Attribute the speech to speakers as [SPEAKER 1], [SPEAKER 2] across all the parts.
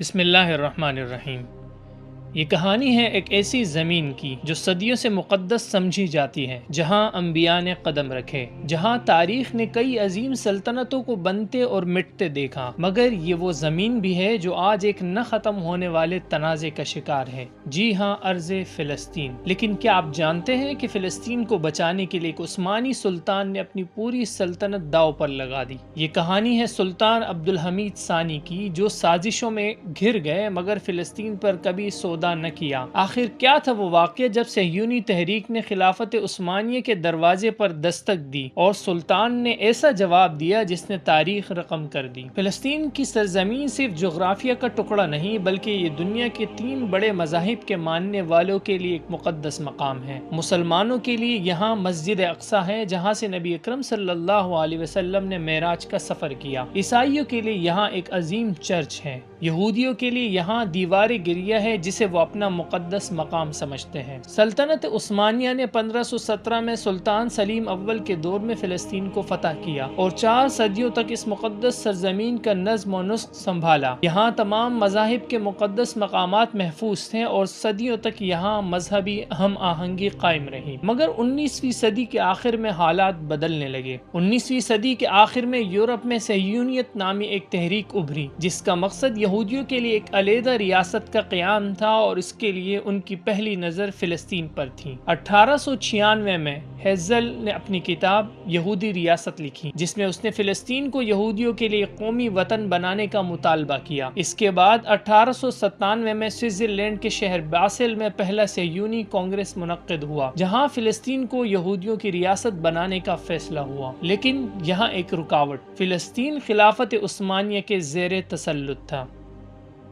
[SPEAKER 1] بسم اللہ الرحمن الرحیم۔ یہ کہانی ہے ایک ایسی زمین کی جو صدیوں سے مقدس سمجھی جاتی ہے، جہاں انبیاء نے قدم رکھے، جہاں تاریخ نے کئی عظیم سلطنتوں کو بنتے اور مٹتے دیکھا، مگر یہ وہ زمین بھی ہے جو آج ایک نہ ختم ہونے والے تنازع کا شکار ہے۔ جی ہاں، ارض فلسطین۔ لیکن کیا آپ جانتے ہیں کہ فلسطین کو بچانے کے لیے ایک عثمانی سلطان نے اپنی پوری سلطنت داؤ پر لگا دی؟ یہ کہانی ہے سلطان عبدالحمید ثانی کی، جو سازشوں میں گھر گئے مگر فلسطین پر کبھی سودا نہ کیا۔ آخر کیا تھا وہ واقعہ جب صہیونی تحریک نے خلافت عثمانیہ کے دروازے پر دستک دی اور سلطان نے ایسا جواب دیا جس نے تاریخ رقم کر دی؟ فلسطین کی سرزمین صرف جغرافیہ کا ٹکڑا نہیں بلکہ یہ دنیا کے 3 بڑے مذاہب کے ماننے والوں کے لیے ایک مقدس مقام ہے۔ مسلمانوں کے لیے یہاں مسجد اقصی ہے جہاں سے نبی اکرم صلی اللہ علیہ وسلم نے معراج کا سفر کیا۔ عیسائیوں کے لیے یہاں ایک عظیم چرچ ہے۔ یہودیوں کے لیے یہاں دیوار گریہ ہے جسے وہ اپنا مقدس مقام سمجھتے ہیں۔ سلطنت عثمانیہ نے 1517 میں سلطان سلیم اول کے دور میں فلسطین کو فتح کیا اور 4 صدیوں تک اس مقدس سرزمین کا نظم و نسق سنبھالا۔ یہاں تمام مذاہب کے مقدس مقامات محفوظ تھے اور صدیوں تک یہاں مذہبی ہم آہنگی قائم رہی۔ مگر 19ویں صدی کے آخر میں حالات بدلنے لگے۔ 19ویں صدی کے آخر میں یورپ میں صہیونیت نامی ایک تحریک ابھری جس کا مقصد یہودیوں کے لیے ایک علیحدہ ریاست کا قیام تھا اور اس کے لیے ان کی پہلی نظر فلسطین پر تھی۔ 1896 میں ہیزل نے اپنی کتاب یہودی ریاست لکھی جس میں اس نے فلسطین کو یہودیوں کے لیے قومی وطن بنانے کا مطالبہ کیا۔ اس کے بعد 1897 میں سوئٹزرلینڈ کے شہر باسل میں پہلا صہیونی کانگریس منعقد ہوا جہاں فلسطین کو یہودیوں کی ریاست بنانے کا فیصلہ ہوا۔ لیکن یہاں ایک رکاوٹ، فلسطین خلافت عثمانیہ کے زیر تسلط تھا۔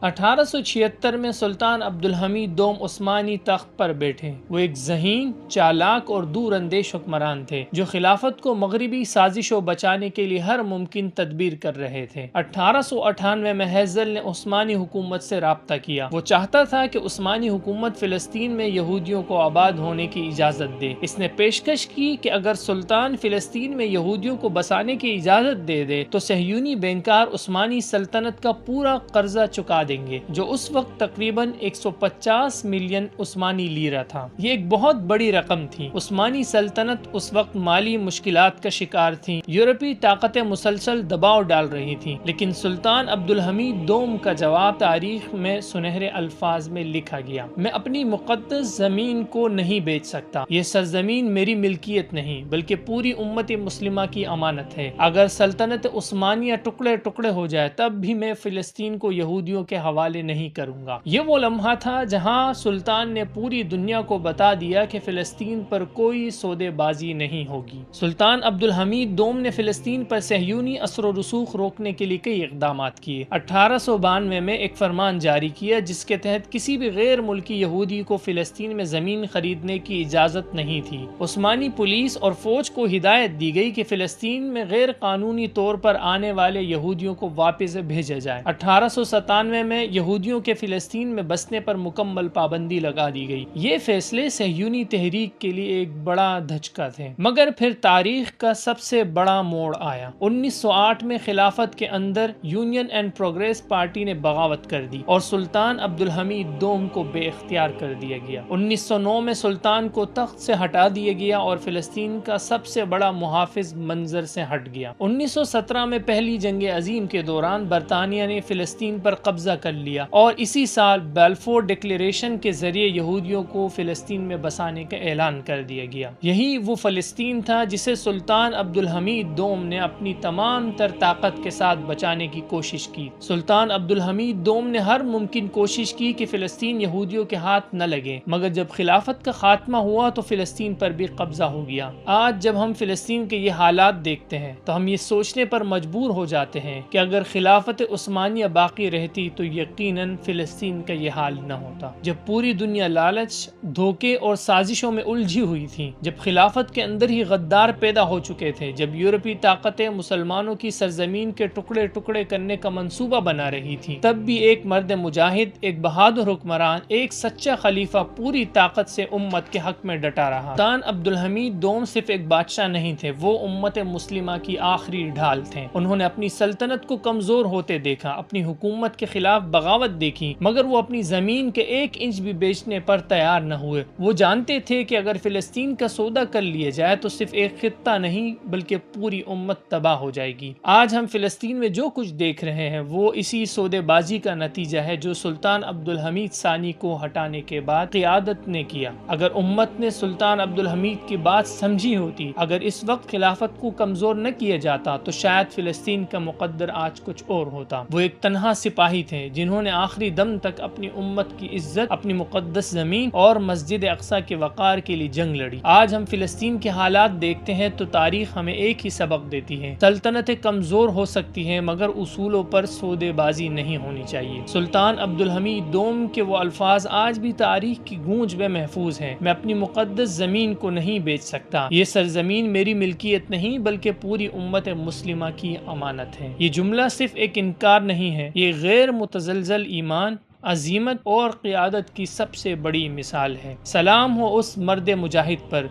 [SPEAKER 1] 1876 میں سلطان عبدالحمید دوم عثمانی تخت پر بیٹھے۔ وہ ایک ذہین، چالاک اور دور اندیش حکمران تھے جو خلافت کو مغربی سازشوں بچانے کے لیے ہر ممکن تدبیر کر رہے تھے۔ 1898 میں ہیزل نے عثمانی حکومت سے رابطہ کیا۔ وہ چاہتا تھا کہ عثمانی حکومت فلسطین میں یہودیوں کو آباد ہونے کی اجازت دے۔ اس نے پیشکش کی کہ اگر سلطان فلسطین میں یہودیوں کو بسانے کی اجازت دے دے تو صہیونی بینکار عثمانی سلطنت کا پورا قرضہ چکا دے گے، جو اس وقت تقریباً 150 ملین عثمانی لیرہ تھا۔ یہ ایک بہت بڑی رقم تھی۔ عثمانی سلطنت اس وقت مالی مشکلات کا شکار تھی۔ یورپی طاقتیں مسلسل دباؤ ڈال رہی تھیں، لیکن سلطان عبدالحمید دوم کا جواب تاریخ میں سنہرے الفاظ میں لکھا گیا: میں اپنی مقدس زمین کو نہیں بیچ سکتا۔ یہ سرزمین میری ملکیت نہیں بلکہ پوری امت مسلمہ کی امانت ہے۔ اگر سلطنت عثمانیہ ٹکڑے ٹکڑے ہو جائے تب بھی میں فلسطین کو یہودیوں کے حوالے نہیں کروں گا۔ یہ وہ لمحہ تھا جہاں سلطان نے پوری دنیا کو بتا دیا کہ فلسطین پر کوئی سودے بازی نہیں ہوگی۔ سلطان عبدالحمید دوم نے فلسطین پر صہیونی اثر و رسوخ روکنے کے لیے کئی اقدامات کیے۔ 1892 میں ایک فرمان جاری کیا جس کے تحت کسی بھی غیر ملکی یہودی کو فلسطین میں زمین خریدنے کی اجازت نہیں تھی۔ عثمانی پولیس اور فوج کو ہدایت دی گئی کہ فلسطین میں غیر قانونی طور پر آنے والے یہودیوں کو واپس بھیجا جائے۔ 1897 میں یہودیوں کے فلسطین میں بسنے پر مکمل پابندی لگا دی گئی۔ یہ فیصلے صہیونی تحریک کے لیے ایک بڑا دھچکا تھے۔ مگر پھر تاریخ کا سب سے بڑا موڑ آیا۔ 1908 میں خلافت کے اندر یونین اینڈ پروگریس پارٹی نے بغاوت کر دی اور سلطان عبدالحمید دوم کو بے اختیار کر دیا گیا۔ 1909 میں سلطان کو تخت سے ہٹا دیا گیا اور فلسطین کا سب سے بڑا محافظ منظر سے ہٹ گیا۔ 1917 میں پہلی جنگ عظیم کے دوران برطانیہ نے فلسطین پر قبضہ کر لیا اور اسی سال بیلفور ڈکلیریشن کے ذریعے یہودیوں کو فلسطین میں بسانے کا اعلان کر دیا گیا۔ یہی وہ فلسطین تھا جسے سلطان عبدالحمید دوم نے اپنی تمام تر طاقت کے ساتھ بچانے کی کوشش کی۔ سلطان عبدالحمید دوم نے ہر ممکن کوشش کی کہ فلسطین یہودیوں کے ہاتھ نہ لگے، مگر جب خلافت کا خاتمہ ہوا تو فلسطین پر بھی قبضہ ہو گیا۔ آج جب ہم فلسطین کے یہ حالات دیکھتے ہیں تو ہم یہ سوچنے پر مجبور ہو جاتے ہیں کہ اگر خلافت عثمانیہ باقی رہتی تو یقیناً فلسطین کا یہ حال نہ ہوتا۔ جب پوری دنیا لالچ، دھوکے اور سازشوں میں الجھی ہوئی تھی، جب خلافت کے اندر ہی غدار پیدا ہو چکے تھے، جب یورپی طاقتیں مسلمانوں کی سرزمین کے ٹکڑے ٹکڑے کرنے کا منصوبہ بنا رہی تھی، تب بھی ایک مرد مجاہد، ایک بہادر حکمران، ایک سچا خلیفہ پوری طاقت سے امت کے حق میں ڈٹا رہا۔ سلطان عبدالحمید دوم صرف ایک بادشاہ نہیں تھے، وہ امت مسلمہ کی آخری ڈھال تھے۔ انہوں نے اپنی سلطنت کو کمزور ہوتے دیکھا، اپنی حکومت کے خلاف خلاف بغاوت دیکھی، مگر وہ اپنی زمین کے 1 انچ بھی بیچنے پر تیار نہ ہوئے۔ وہ جانتے تھے کہ اگر فلسطین کا سودا کر لیا جائے تو صرف ایک خطہ نہیں بلکہ پوری امت تباہ ہو جائے گی۔ آج ہم فلسطین میں جو کچھ دیکھ رہے ہیں وہ اسی سودے بازی کا نتیجہ ہے جو سلطان عبدالحمید ثانی کو ہٹانے کے بعد قیادت نے کیا۔ اگر امت نے سلطان عبدالحمید کی بات سمجھی ہوتی، اگر اس وقت خلافت کو کمزور نہ کیا جاتا تو شاید فلسطین کا مقدر آج کچھ اور ہوتا۔ وہ ایک تنہا سپاہی تھے جنہوں نے آخری دم تک اپنی امت کی عزت، اپنی مقدس زمین اور مسجد اقصی کے وقار کے لیے جنگ لڑی۔ آج ہم فلسطین کے حالات دیکھتے ہیں تو تاریخ ہمیں ایک ہی سبق دیتی ہے: سلطنتیں کمزور ہو سکتی ہیں مگر اصولوں پر سودے بازی نہیں ہونی چاہیے۔ سلطان عبدالحمید دوم کے وہ الفاظ آج بھی تاریخ کی گونج میں محفوظ ہیں: میں اپنی مقدس زمین کو نہیں بیچ سکتا، یہ سرزمین میری ملکیت نہیں بلکہ پوری امت مسلمہ کی امانت ہے۔ یہ جملہ صرف ایک انکار نہیں ہے، یہ غیر متزلزل ایمان، عزیمت اور قیادت کی سب سے بڑی مثال ہے۔ سلام ہو اس مرد مجاہد پر